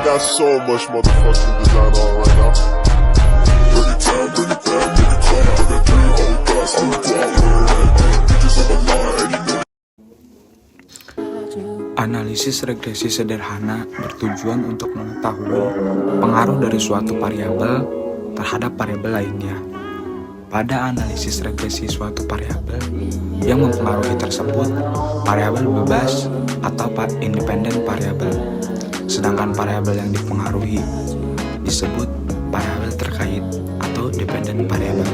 got so much motherfucking design on right now. Bring it down, bring it down, bring it down. I got 3 old guys on the block. Bitches on the line, and you know. Analisis regresi sederhana bertujuan untuk mengetahui pengaruh dari suatu variabel terhadap variabel lainnya. Pada analisis regresi suatu variabel yang mempengaruhi tersebut variabel bebas atau independen variabel, sedangkan variabel yang dipengaruhi disebut variabel terkait atau dependent variabel.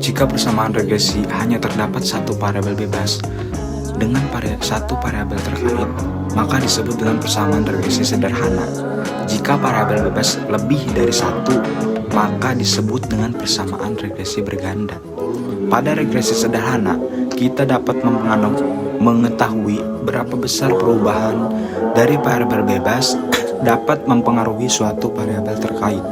Jika persamaan regresi hanya terdapat satu variabel bebas dengan satu variabel terkait, maka disebut dengan persamaan regresi sederhana. Jika variabel bebas lebih dari satu, maka disebut dengan persamaan regresi berganda. Pada regresi sederhana, kita dapat mengetahui berapa besar perubahan dari variabel bebas dapat mempengaruhi suatu variabel terkait.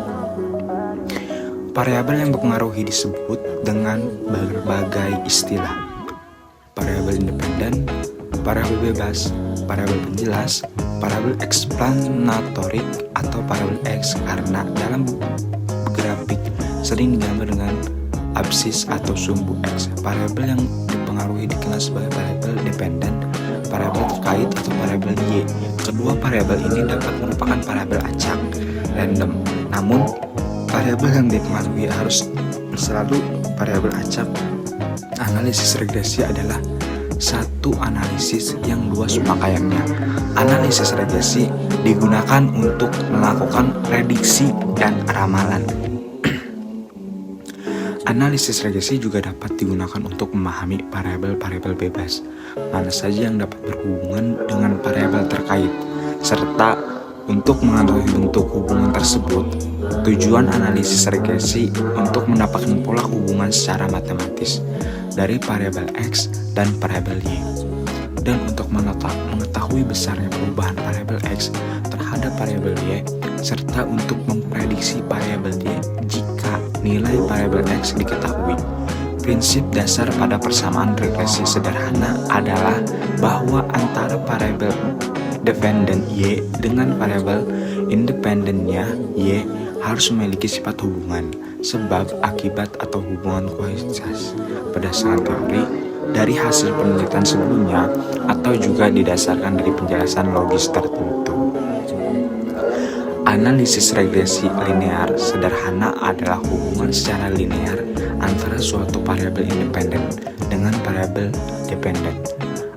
Variabel yang mempengaruhi disebut dengan berbagai istilah: variabel independen, variabel bebas, variabel penjelas, variabel explanatorik atau variabel X, karena dalam grafik sering digambar dengan absis atau sumbu X. Variabel yang dipengaruhi dikenal sebagai variabel dependen, variabel terkait atau variabel Y. Kedua variabel ini dapat merupakan variabel acak, random. Namun, variabel yang dipengaruhi harus selalu variabel acak. Analisis regresi adalah satu analisis yang luas pemakaiannya. Analisis regresi digunakan untuk melakukan prediksi dan ramalan. Analisis regresi juga dapat digunakan untuk memahami variabel-variabel bebas, mana saja yang dapat berhubungan dengan variabel terkait, serta untuk mengetahui bentuk hubungan tersebut. Tujuan analisis regresi untuk mendapatkan pola hubungan secara matematis dari variabel X dan variabel Y, dan untuk mengetahui besarnya perubahan variabel X terhadap variabel Y, serta untuk memprediksi variabel Y jika nilai variabel X diketahui. Prinsip dasar pada persamaan regresi sederhana adalah bahwa antara variabel dependent Y dengan variabel independennya Y harus memiliki sifat hubungan, sebab, akibat, atau hubungan kualitas berdasarkan teori dari hasil penelitian sebelumnya atau juga didasarkan dari penjelasan logis tertentu. Analisis regresi linear sederhana adalah hubungan secara linear antara suatu variabel independen dengan variabel dependen.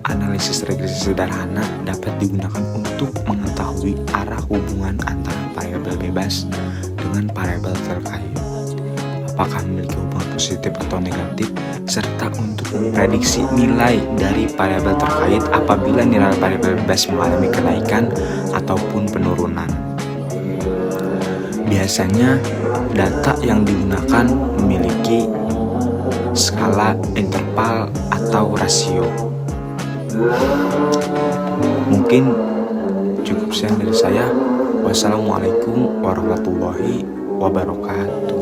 Analisis regresi sederhana dapat digunakan untuk mengetahui arah hubungan antara variabel bebas dengan variabel terkait, apakah memiliki hubungan positif atau negatif, serta untuk memprediksi nilai dari variabel terkait apabila nilai variabel bebas mengalami kenaikan ataupun penurunan. Biasanya, data yang digunakan memiliki skala interval atau rasio. Mungkin cukup sekian dari saya. Wassalamualaikum warahmatullahi wabarakatuh.